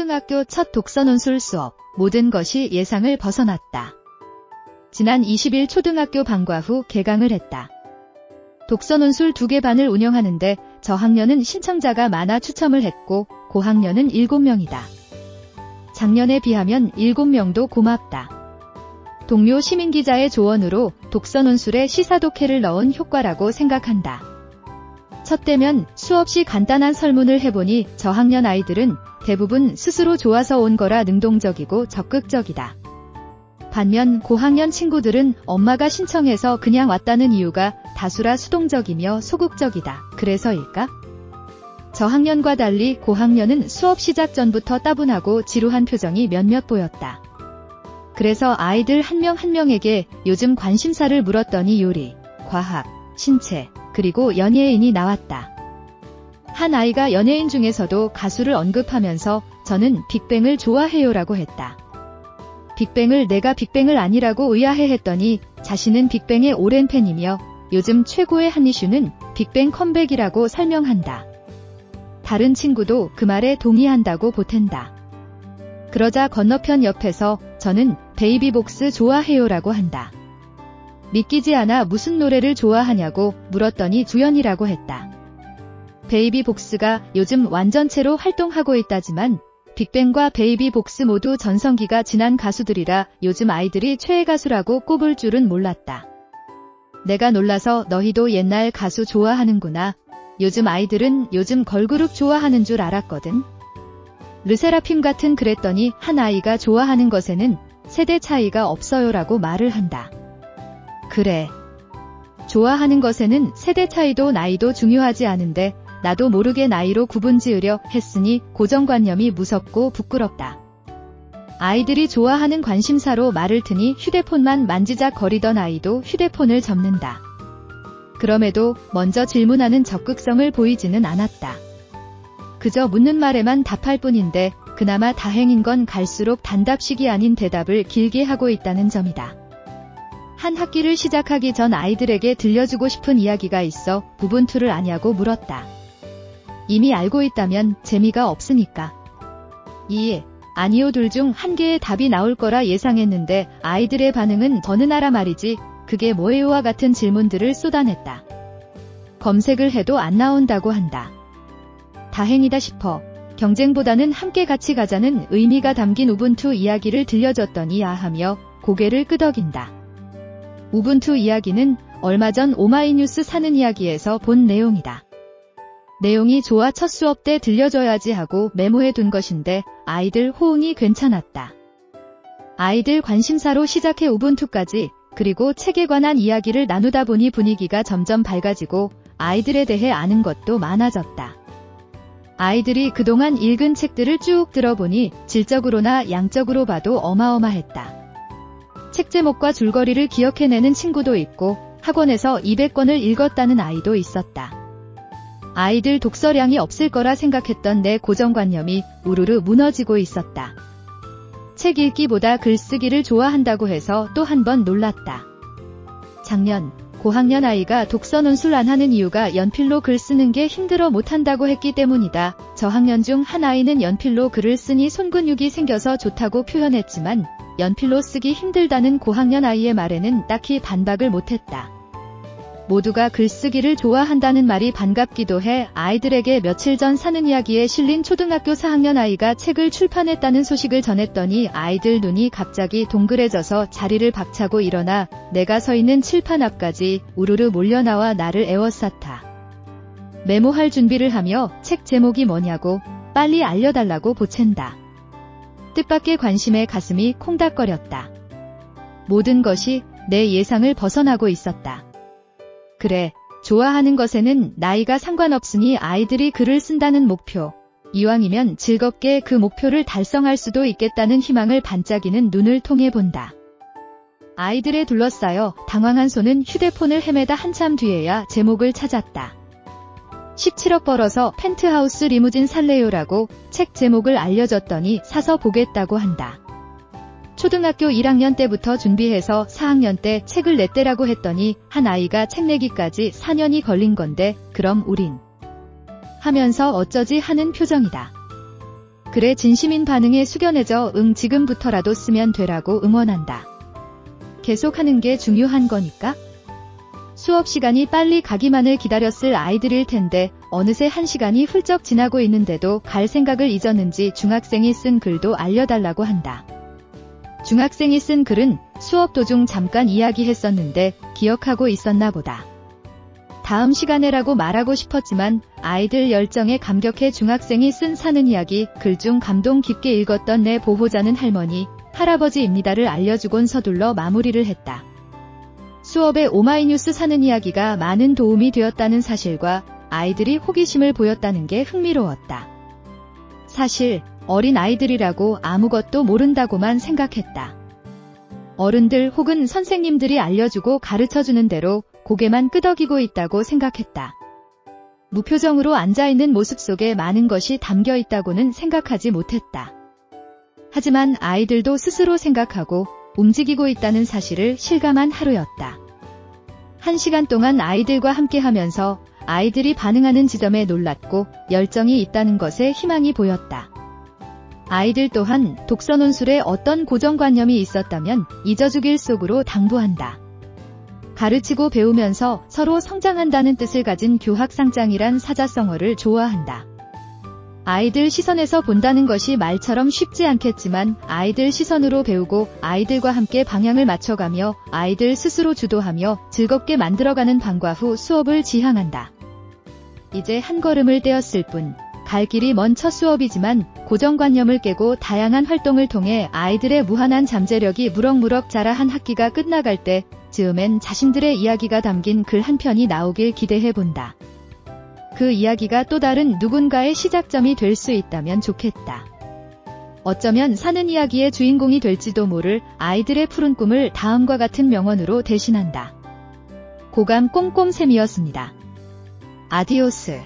초등학교 첫 독서 논술 수업. 모든 것이 예상을 벗어났다. 지난 20일 초등학교 방과 후 개강을 했다. 독서 논술 2개 반을 운영하는데 저학년은 신청자가 많아 추첨을 했고 고학년은 7명이다. 작년에 비하면 7명도 고맙다. 동료 시민기자의 조언으로 독서 논술에 시사독해를 넣은 효과라고 생각한다. 첫 대면 수없이 간단한 설문을 해보니 저학년 아이들은 대부분 스스로 좋아서 온 거라 능동적이고 적극적이다. 반면 고학년 친구들은 엄마가 신청해서 그냥 왔다는 이유가 다수라 수동적이며 소극적이다. 그래서일까? 저학년과 달리 고학년은 수업 시작 전부터 따분하고 지루한 표정이 몇몇 보였다. 그래서 아이들 한 명 한 명에게 요즘 관심사를 물었더니 요리, 과학, 신체, 그리고 연예인이 나왔다. 한 아이가 연예인 중에서도 가수를 언급하면서 저는 빅뱅을 좋아해요라고 했다. 빅뱅을 내가 빅뱅을 아니라고 의아해했더니 자신은 빅뱅의 오랜 팬이며 요즘 최고의 한 이슈는 빅뱅 컴백이라고 설명한다. 다른 친구도 그 말에 동의한다고 보탠다. 그러자 건너편 옆에서 저는 베이비복스 좋아해요라고 한다. 믿기지 않아 무슨 노래를 좋아하냐고 물었더니 주연이라고 했다. 베이비복스가 요즘 완전체로 활동하고 있다지만 빅뱅과 베이비복스 모두 전성기가 지난 가수들이라 요즘 아이들이 최애 가수라고 꼽을 줄은 몰랐다. 내가 놀라서 너희도 옛날 가수 좋아하는구나. 요즘 아이들은 요즘 걸그룹 좋아하는 줄 알았거든. 르세라핌 같은 그랬더니 한 아이가 좋아하는 것에는 세대 차이가 없어요라고 말을 한다. 그래. 좋아하는 것에는 세대 차이도 나이도 중요하지 않은데 나도 모르게 나이로 구분 지으려 했으니 고정관념이 무섭고 부끄럽다. 아이들이 좋아하는 관심사로 말을 트니 휴대폰만 만지작거리던 아이도 휴대폰을 접는다. 그럼에도 먼저 질문하는 적극성을 보이지는 않았다. 그저 묻는 말에만 답할 뿐인데 그나마 다행인 건 갈수록 단답식이 아닌 대답을 길게 하고 있다는 점이다. 한 학기를 시작하기 전 아이들에게 들려주고 싶은 이야기가 있어 부분투를 아냐고 물었다. 이미 알고 있다면 재미가 없으니까. 아니요 둘 중 한 개의 답이 나올 거라 예상했는데 아이들의 반응은 어느 나라 말이지 그게 뭐예요와 같은 질문들을 쏟아냈다. 검색을 해도 안 나온다고 한다. 다행이다 싶어. 경쟁보다는 함께 같이 가자는 의미가 담긴 우분투 이야기를 들려줬더니 아하며 고개를 끄덕인다. 우분투 이야기는 얼마 전 오마이뉴스 사는 이야기에서 본 내용이다. 내용이 좋아 첫 수업 때 들려줘야지 하고 메모해둔 것인데 아이들 호응이 괜찮았다. 아이들 관심사로 시작해 우분투까지 그리고 책에 관한 이야기를 나누다 보니 분위기가 점점 밝아지고 아이들에 대해 아는 것도 많아졌다. 아이들이 그동안 읽은 책들을 쭉 들어보니 질적으로나 양적으로 봐도 어마어마했다. 책 제목과 줄거리를 기억해내는 친구도 있고 학원에서 200권을 읽었다는 아이도 있었다. 아이들 독서량이 없을 거라 생각했던 내 고정관념이 우르르 무너지고 있었다. 책 읽기보다 글쓰기를 좋아한다고 해서 또 한 번 놀랐다. 작년 고학년 아이가 독서 논술 안 하는 이유가 연필로 글 쓰는 게 힘들어 못한다고 했기 때문이다. 저학년 중 한 아이는 연필로 글을 쓰니 손근육이 생겨서 좋다고 표현했지만 연필로 쓰기 힘들다는 고학년 아이의 말에는 딱히 반박을 못했다. 모두가 글쓰기를 좋아한다는 말이 반갑기도 해 아이들에게 며칠 전 사는 이야기에 실린 초등학교 4학년 아이가 책을 출판했다는 소식을 전했더니 아이들 눈이 갑자기 동그래져서 자리를 박차고 일어나 내가 서 있는 칠판 앞까지 우르르 몰려나와 나를 에워쌌다. 메모할 준비를 하며 책 제목이 뭐냐고 빨리 알려달라고 보챈다. 뜻밖의 관심에 가슴이 콩닥거렸다. 모든 것이 내 예상을 벗어나고 있었다. 그래, 좋아하는 것에는 나이가 상관없으니 아이들이 글을 쓴다는 목표. 이왕이면 즐겁게 그 목표를 달성할 수도 있겠다는 희망을 반짝이는 눈을 통해 본다. 아이들에 둘러싸여 당황한 손은 휴대폰을 헤매다 한참 뒤에야 제목을 찾았다. 17억 벌어서 펜트하우스 리무진 살래요라고 책 제목을 알려줬더니 사서 보겠다고 한다. 초등학교 1학년 때부터 준비해서 4학년 때 책을 냈대라고 했더니 한 아이가 책 내기까지 4년이 걸린 건데 그럼 우린 하면서 어쩌지 하는 표정이다. 글의 진심인 반응에 숙연해져 응 지금부터라도 쓰면 되라고 응원한다. 계속하는 게 중요한 거니까? 수업 시간이 빨리 가기만을 기다렸을 아이들일 텐데 어느새 1시간이 훌쩍 지나고 있는데도 갈 생각을 잊었는지 중학생이 쓴 글도 알려달라고 한다. 중학생이 쓴 글은 수업 도중 잠깐 이야기했었는데 기억하고 있었나 보다. 다음 시간에라고 말하고 싶었지만 아이들 열정에 감격해 중학생이 쓴 사는 이야기 글 중 감동 깊게 읽었던 내 보호자는 할머니, 할아버지입니다를 알려주곤 서둘러 마무리를 했다. 수업에 오마이뉴스 사는 이야기가 많은 도움이 되었다는 사실과 아이들이 호기심을 보였다는 게 흥미로웠다. 사실 어린 아이들이라고 아무것도 모른다고만 생각했다. 어른들 혹은 선생님들이 알려주고 가르쳐주는 대로 고개만 끄덕이고 있다고 생각했다. 무표정으로 앉아있는 모습 속에 많은 것이 담겨 있다고는 생각하지 못했다. 하지만 아이들도 스스로 생각하고 움직이고 있다는 사실을 실감한 하루였다. 1시간 동안 아이들과 함께하면서 아이들이 반응하는 지점에 놀랐고 열정이 있다는 것에 희망이 보였다. 아이들 또한 독서 논술에 어떤 고정관념이 있었다면 잊어주길 속으로 당부한다. 가르치고 배우면서 서로 성장한다는 뜻을 가진 교학상장이란 사자성어를 좋아한다. 아이들 시선에서 본다는 것이 말처럼 쉽지 않겠지만 아이들 시선으로 배우고 아이들과 함께 방향을 맞춰가며 아이들 스스로 주도하며 즐겁게 만들어가는 방과 후 수업을 지향한다. 이제 한 걸음을 떼었을 뿐, 갈 길이 먼 첫 수업이지만 고정관념을 깨고 다양한 활동을 통해 아이들의 무한한 잠재력이 무럭무럭 자라 한 학기가 끝나갈 때 즈음엔 자신들의 이야기가 담긴 글 한 편이 나오길 기대해본다. 그 이야기가 또 다른 누군가의 시작점이 될 수 있다면 좋겠다. 어쩌면 사는 이야기의 주인공이 될지도 모를 아이들의 푸른 꿈을 다음과 같은 명언으로 대신한다. 고감 꼼꼼샘이었습니다. 아디오스.